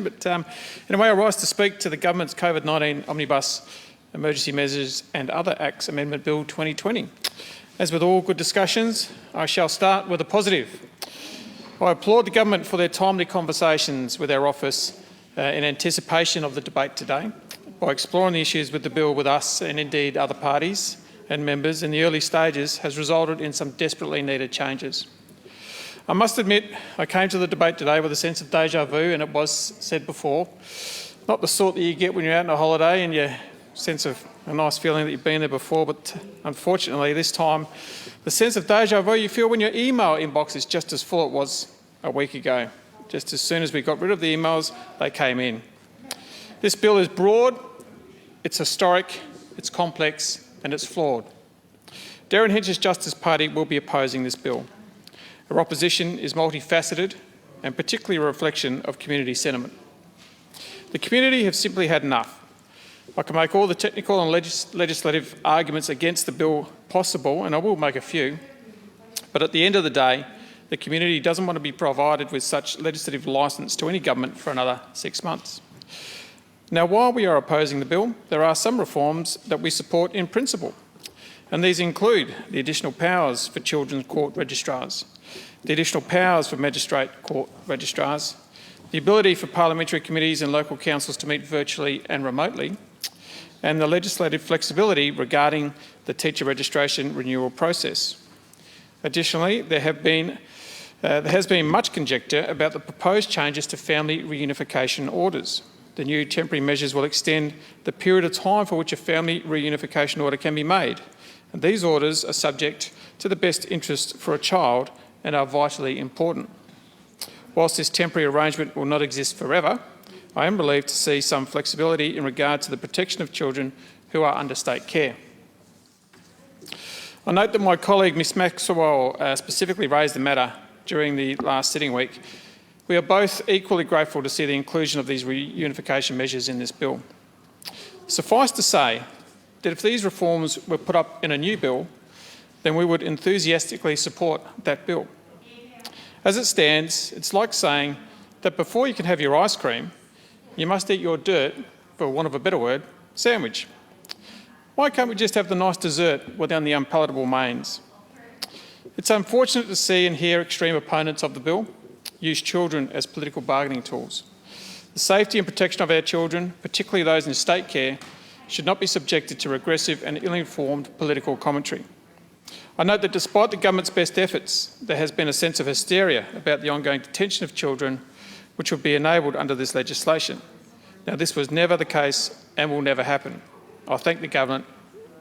But in a way, I rise to speak to the government's COVID-19 Omnibus Emergency Measures and Other Acts Amendment Bill 2020. As with all good discussions, I shall start with a positive. I applaud the government for their timely conversations with our office in anticipation of the debate today, by exploring the issues with the bill with us and indeed other parties and members in the early stages has resulted in some desperately needed changes. I must admit, I came to the debate today with a sense of déjà vu, and it was said before, not the sort that you get when you're out on a holiday and you sense of a nice feeling that you've been there before, but unfortunately this time, the sense of déjà vu you feel when your email inbox is just as full as it was a week ago. Just as soon as we got rid of the emails, they came in. This bill is broad, it's historic, it's complex, and it's flawed. Darren Hinch's Justice Party will be opposing this bill. Our opposition is multifaceted and particularly a reflection of community sentiment. The community have simply had enough. I can make all the technical and legislative arguments against the bill possible, and I will make a few, but at the end of the day, the community doesn't want to be provided with such legislative licence to any government for another 6 months. Now, while we are opposing the bill, there are some reforms that we support in principle, and these include the additional powers for children's court registrars, the additional powers for magistrate court registrars, the ability for parliamentary committees and local councils to meet virtually and remotely, and the legislative flexibility regarding the teacher registration renewal process. Additionally, there has been much conjecture about the proposed changes to family reunification orders. The new temporary measures will extend the period of time for which a family reunification order can be made, and these orders are subject to the best interest for a child and are vitally important. Whilst this temporary arrangement will not exist forever, I am relieved to see some flexibility in regard to the protection of children who are under state care. I note that my colleague Ms Maxwell specifically raised the matter during the last sitting week. We are both equally grateful to see the inclusion of these reunification measures in this bill. Suffice to say that if these reforms were put up in a new bill, then we would enthusiastically support that bill. As it stands, it's like saying that before you can have your ice cream, you must eat your dirt, for want of a better word, sandwich. Why can't we just have the nice dessert without the unpalatable mains? It's unfortunate to see and hear extreme opponents of the bill use children as political bargaining tools. The safety and protection of our children, particularly those in state care, should not be subjected to regressive and ill-informed political commentary. I note that despite the government's best efforts, there has been a sense of hysteria about the ongoing detention of children which would be enabled under this legislation. Now, this was never the case and will never happen. I thank the government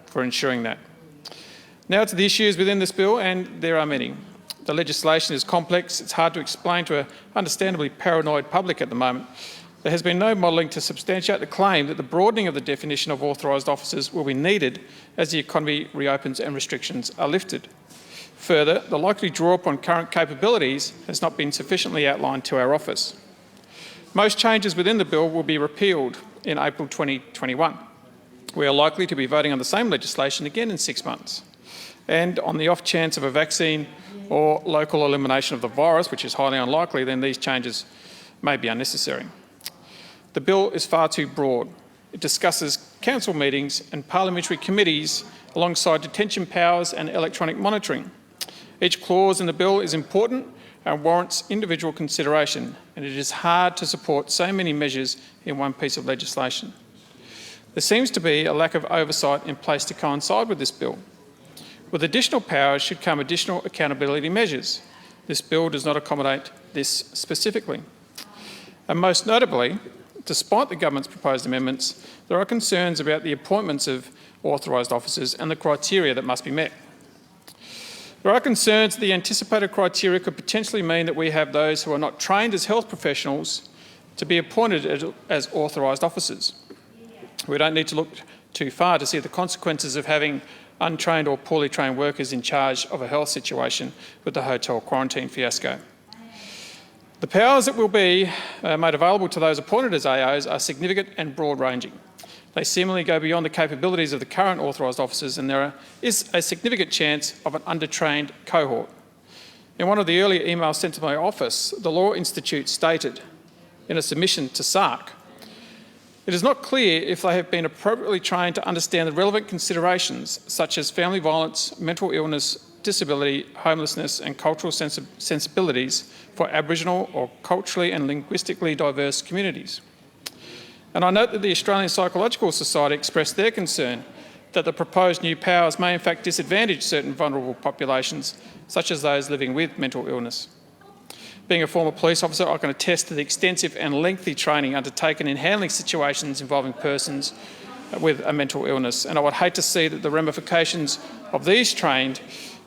for ensuring that. Now to the issues within this bill, and there are many. The legislation is complex, it's hard to explain to an understandably paranoid public at the moment. There has been no modelling to substantiate the claim that the broadening of the definition of authorised officers will be needed as the economy reopens and restrictions are lifted. Further, the likely draw upon current capabilities has not been sufficiently outlined to our office. Most changes within the bill will be repealed in April 2021. We are likely to be voting on the same legislation again in 6 months. And on the off chance of a vaccine or local elimination of the virus, which is highly unlikely, then these changes may be unnecessary. The bill is far too broad. It discusses council meetings and parliamentary committees alongside detention powers and electronic monitoring. Each clause in the bill is important and warrants individual consideration, and it is hard to support so many measures in one piece of legislation. There seems to be a lack of oversight in place to coincide with this bill. With additional powers should come additional accountability measures. This bill does not accommodate this specifically. And most notably, despite the government's proposed amendments, there are concerns about the appointments of authorised officers and the criteria that must be met. There are concerns that the anticipated criteria could potentially mean that we have those who are not trained as health professionals to be appointed as authorised officers. We don't need to look too far to see the consequences of having untrained or poorly trained workers in charge of a health situation with the hotel quarantine fiasco. The powers that will be made available to those appointed as AOs are significant and broad-ranging. They seemingly go beyond the capabilities of the current authorised officers, and there is a significant chance of an undertrained cohort. In one of the earlier emails sent to my office, the Law Institute stated in a submission to SARC. It is not clear if they have been appropriately trained to understand the relevant considerations such as family violence, mental illness, disability, homelessness and cultural sensibilities for Aboriginal or culturally and linguistically diverse communities. And I note that the Australian Psychological Society expressed their concern that the proposed new powers may in fact disadvantage certain vulnerable populations, such as those living with mental illness. Being a former police officer, I can attest to the extensive and lengthy training undertaken in handling situations involving persons with a mental illness, and I would hate to see that the ramifications of these trained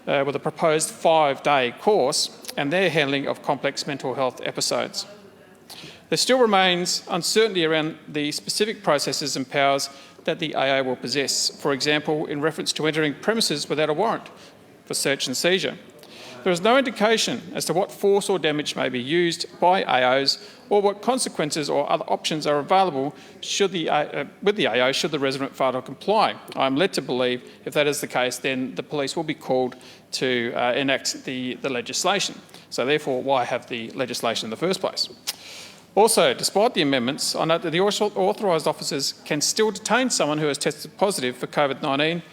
with a proposed 5-day course and their handling of complex mental health episodes. There still remains uncertainty around the specific processes and powers that the AA will possess, for example, in reference to entering premises without a warrant for search and seizure. There is no indication as to what force or damage may be used by AOs or what consequences or other options are available with the AO should the resident fail to comply. I am led to believe if that is the case, then the police will be called to enact the legislation. So therefore, why have the legislation in the first place? Also, despite the amendments, I note that the authorised officers can still detain someone who has tested positive for COVID-19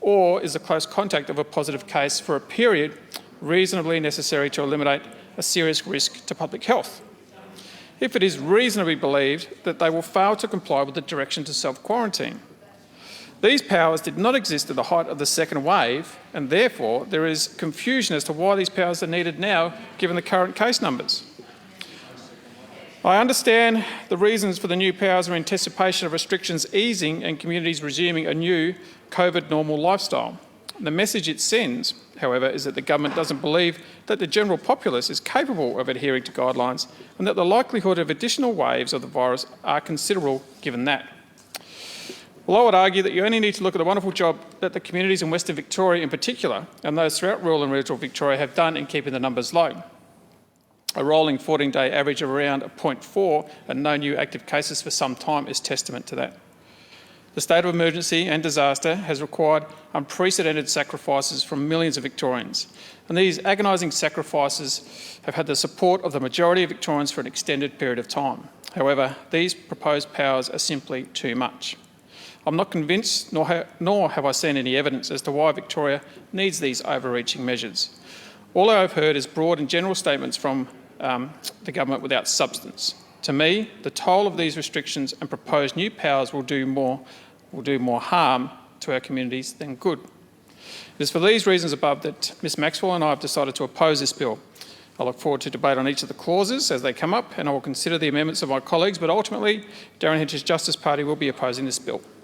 or is a close contact of a positive case for a period reasonably necessary to eliminate a serious risk to public health, if it is reasonably believed that they will fail to comply with the direction to self-quarantine. These powers did not exist at the height of the second wave, and therefore there is confusion as to why these powers are needed now, given the current case numbers. I understand the reasons for the new powers are in anticipation of restrictions easing and communities resuming a new COVID normal lifestyle. The message it sends, however, is that the government doesn't believe that the general populace is capable of adhering to guidelines and that the likelihood of additional waves of the virus are considerable given that. Well, I would argue that you only need to look at the wonderful job that the communities in Western Victoria in particular and those throughout rural and regional Victoria have done in keeping the numbers low. A rolling 14-day average of around 0.4 and no new active cases for some time is testament to that. The state of emergency and disaster has required unprecedented sacrifices from millions of Victorians, and these agonising sacrifices have had the support of the majority of Victorians for an extended period of time. However, these proposed powers are simply too much. I'm not convinced, nor have I seen any evidence as to why Victoria needs these overreaching measures. All I have heard is broad and general statements from the government without substance. To me, the toll of these restrictions and proposed new powers will do more harm to our communities than good. It is for these reasons above that Ms Maxwell and I have decided to oppose this bill. I look forward to debate on each of the clauses as they come up, and I will consider the amendments of my colleagues, but ultimately Darren Hench's Justice Party will be opposing this bill.